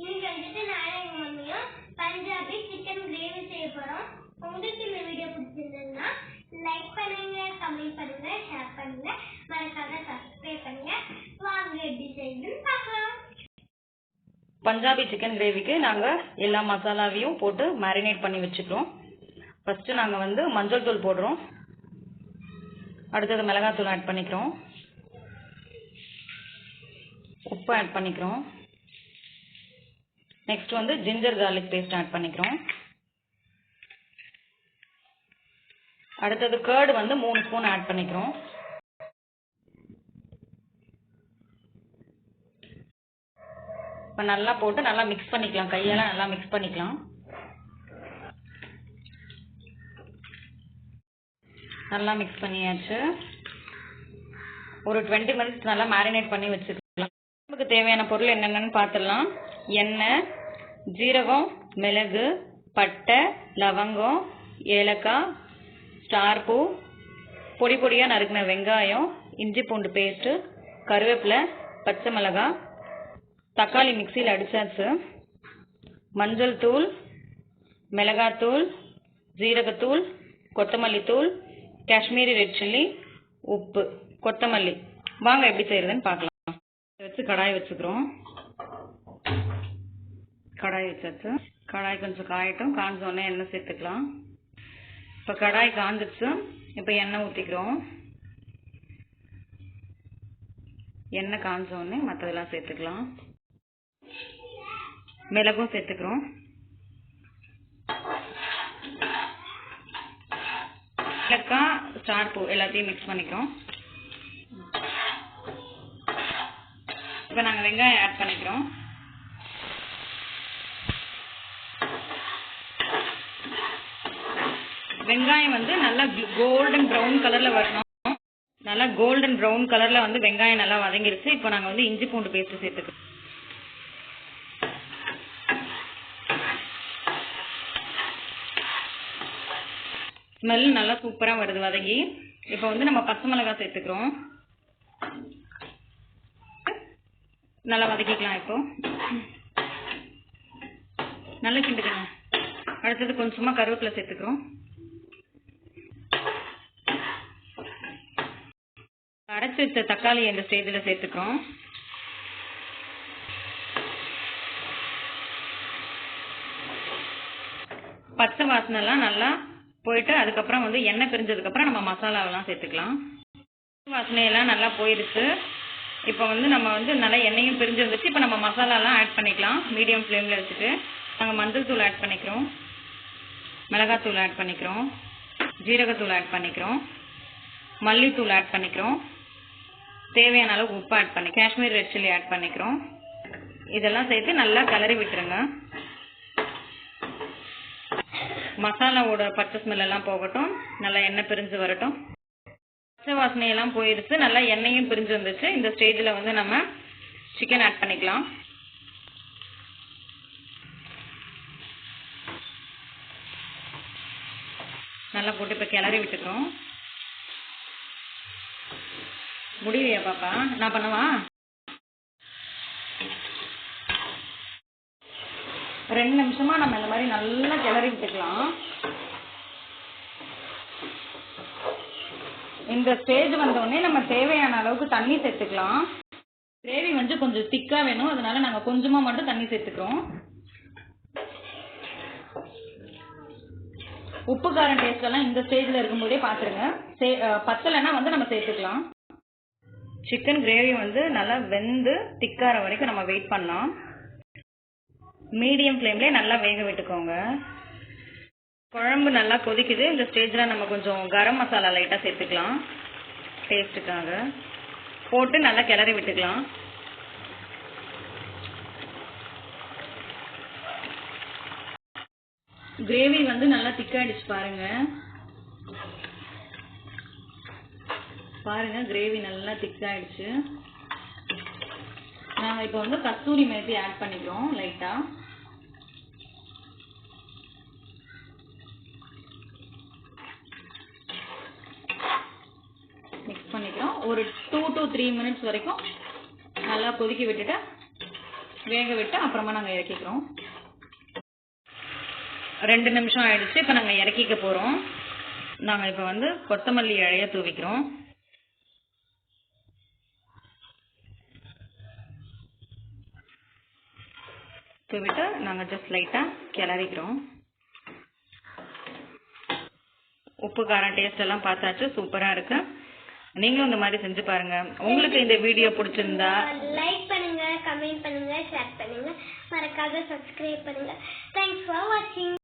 இன்னைக்கு வந்துட்டு நானும் எங்க மம்மியும் பஞ்சாபி சிக்கன் கிரேவி செய்ய போறோம். உங்களுக்கு இந்த வீடியோ பிடிச்சிருந்ததுன்னா லைக் பண்ணுங்க, கமெண்ட் பண்ணுங்க, ஷேர் பண்ணுங்க, மறக்காம சப்ஸ்கிரைப் பண்ணுங்க. வாங்க எப்படி செய்யணும்னு பார்க்கலாம். பஞ்சாபி சிக்கன் கிரேவிக்கு நாங்க எல்லா மசாலாவையும் போட்டு மேரினேட் பண்ணி வச்சுக்கிறோம். ஃபர்ஸ்ட் நாங்க வந்து மஞ்சள் தூள் போடுறோம். அடுத்தது மிளகாய் தூள் ஆட் பண்ணிக்கிறோம். உப்பு ஆட் பண்ணிக்கிறோம். நெக்ஸ்ட் வந்து ஜிஞ்சர் கார்லிக் பேஸ்ட் ஆட் பண்ணிக்கிறோம். அடுத்தது கர்ட் வந்து 3 ஸ்பூன் ஆட் பண்ணிக்கிறோம். இப்போ நல்லா போட்டு நல்லா மிக்ஸ் பண்ணிக்கலாம். கையால நல்லா மிக்ஸ் பண்ணிக்கலாம். நல்லா மிக்ஸ் பண்ணியாச்சு. ஒரு 20 மினிட்ஸ் நல்லா மேரினேட் பண்ணி வச்சுக்கலாம். நமக்கு தேவையான பொருள் என்னென்னு பார்த்துடலாம். எண்ணெய், ஜீரகம், மிளகு, பட்டை, லவங்கம், ஏலக்காய், ஸ்டார் பூ, பொடி பொடியாக நறுக்கின வெங்காயம், இஞ்சி பூண்டு பேஸ்ட்டு, கருவேப்பிலை, பச்சை மிளகாய், தக்காளி மிக்சியில் அடிச்சாச்சு. மஞ்சள் தூள், மிளகாத்தூள், ஜீரகத்தூள், கொத்தமல்லி தூள், காஷ்மீரி ரெட் சில்லி, உப்பு, கொத்தமல்லி. வாங்க எப்படி செய்யறதுன்னு பார்க்கலாம். வச்சு கடாய் வச்சுக்கிறோம். கடாய் வச்சாச்சு. கடாய் கொஞ்சம் காயட்டும். காஞ்சோடனே எண்ணெய் சேர்த்துக்கலாம். இப்போ கடாய் காஞ்சிச்சு. இப்போ எண்ணெய் ஊற்றிக்கிறோம். எண்ணெய் காஞ்சோடனே மற்றதெல்லாம் சேர்த்துக்கலாம். மிளகும் சேர்த்துக்கிறோம். ஏலக்காய், ஸ்டார் பூ எல்லாத்தையும் மிக்ஸ் பண்ணிக்கிறோம். இப்போ நாங்கள் வெங்காயம் ஆட் பண்ணிக்கிறோம். வெங்காயம் வந்து நல்லா கோல்டன் ப்ரௌன் கலரில் வரணும். நல்லா கோல்டன் ப்ரௌன் கலரில் வந்து வெங்காயம் நல்லா வதங்கிருச்சு. இப்போ நாங்கள் வந்து இஞ்சி பூண்டு பேஸ்ட் சேர்த்துக்கிறோம். ஸ்மெல் நல்லா சூப்பராக வருது வதங்கி. இப்போ வந்து நம்ம பச்சை மிளகாய் சேர்த்துக்கிறோம். நல்லா வதக்கிக்கலாம். இப்போ நல்லா கிண்டுக்கணும். அடுத்தது கொஞ்சமாக கருவேப்பிலை சேர்த்துக்கிறோம். அரைச்சி வச்ச தக்காளி இந்த ஸ்டேஜில் சேர்த்துக்கிறோம். பச்சை வாசனைலாம் நல்லா போயிட்டு அதுக்கப்புறம் வந்து எண்ணெய் பிரிஞ்சதுக்கப்புறம் நம்ம மசாலாவெல்லாம் சேர்த்துக்கலாம். வாசனையெல்லாம் நல்லா போயிடுச்சு. இப்போ வந்து நம்ம வந்து நல்லா எண்ணெயும் பிரிஞ்சு வந்துச்சு. இப்போ நம்ம மசாலாலாம் ஆட் பண்ணிக்கலாம். மீடியம் ஃப்ளேமில் வச்சுட்டு நாங்கள் மஞ்சள் தூள் ஆட் பண்ணிக்கிறோம். மிளகாத்தூள் ஆட் பண்ணிக்கிறோம். ஜீரகத்தூள் ஆட் பண்ணிக்கிறோம். மல்லித்தூள் ஆட் பண்ணிக்கிறோம். தேவையான அளவு உப்பு ஆட் பண்ணி காஷ்மீர் ரெட் சில்லி ஆட் பண்ணிக்கிறோம். இதெல்லாம் சேர்த்து நல்லா கிளறி விட்டுருங்க. மசாலாவோட பச்சை ஸ்மெல் எல்லாம் போகட்டும். நல்லா எண்ணெய் பிரிஞ்சு வரட்டும். பச்சை வாசனையெல்லாம் போயிடுச்சு. நல்லா எண்ணெயும் பிரிஞ்சு வந்துச்சு. இந்த ஸ்டேஜில் வந்து நம்ம சிக்கன் ஆட் பண்ணிக்கலாம். நல்லா போட்டு இப்போ கிளறி விட்டுக்கிறோம். முடியலையா பாப்பா? நான் பண்ணவா? 2 நிமிஷமா நம்ம இந்த மாதிரி நல்லா கிளறி விட்டுக்கலாம். இந்த ஸ்டேஜ் வந்தோடனே நம்ம தேவையான அளவுக்கு தண்ணி சேர்த்துக்கலாம். கிரேவி வந்து கொஞ்சம் திக்கா வேணும். அதனால நாங்கள் கொஞ்சமா மட்டும் தண்ணி சேர்த்துக்கிறோம். உப்பு காரம் டேஸ்ட் எல்லாம் இந்த ஸ்டேஜ்ல இருக்கும்போதே பாத்துருங்க. பத்தலைன்னா வந்து நம்ம சேர்த்துக்கலாம். சிக்கன் கிரேவி வந்து நல்லா வெந்து திக்கார வரைக்கும் நம்ம வெயிட் பண்ணலாம். மீடியம் ஃப்ளேம்லேயே நல்லா வேக விட்டுக்கோங்க. குழம்பு நல்லா கொதிக்குது. இந்த ஸ்டேஜில் நம்ம கொஞ்சம் கரம் மசாலா லைட்டாக சேர்த்துக்கலாம். டேஸ்ட்டுக்காக போட்டு நல்லா கிளறி விட்டுக்கலாம். கிரேவி வந்து நல்லா திக்காயிடுச்சு பாருங்க. பாருங்க கிரேவி நல்லா திக்காயிடுச்சு. நாங்கள் இப்போ வந்து கஸ்தூரி மேத்தி ஆட் பண்ணிக்கிறோம். லைட்டாக மிக்ஸ் பண்ணிக்கிறோம். ஒரு 2 to 3 மினிட்ஸ் வரைக்கும் நல்லா கொதிக்க விட்டுட்டு வேக விட்டு அப்புறமா நாங்கள் இறக்கிக்கிறோம். 2 நிமிஷம் ஆயிடுச்சு. இப்போ நாங்கள் இறக்கிக்க போகிறோம். நாங்கள் இப்போ வந்து கொத்தமல்லி இலைய தூவிக்கிறோம். தூவிட்டு நாங்கள் ஜஸ்ட் லைட்டாக கிளறிக்கிறோம். உப்பு காரம் டேஸ்ட் எல்லாம் பார்த்தாச்சு. சூப்பராக இருக்கு. நீங்களும் இந்த மாதிரி செஞ்சு பாருங்க. உங்களுக்கு இந்த வீடியோ பிடிச்சிருந்தா லைக் பண்ணுங்க, கமெண்ட் பண்ணுங்க, ஷேர் பண்ணுங்க, மறக்காம சப்ஸ்கிரைப் பண்ணுங்க. தேங்க்ஸ் ஃபார் வாட்சிங்.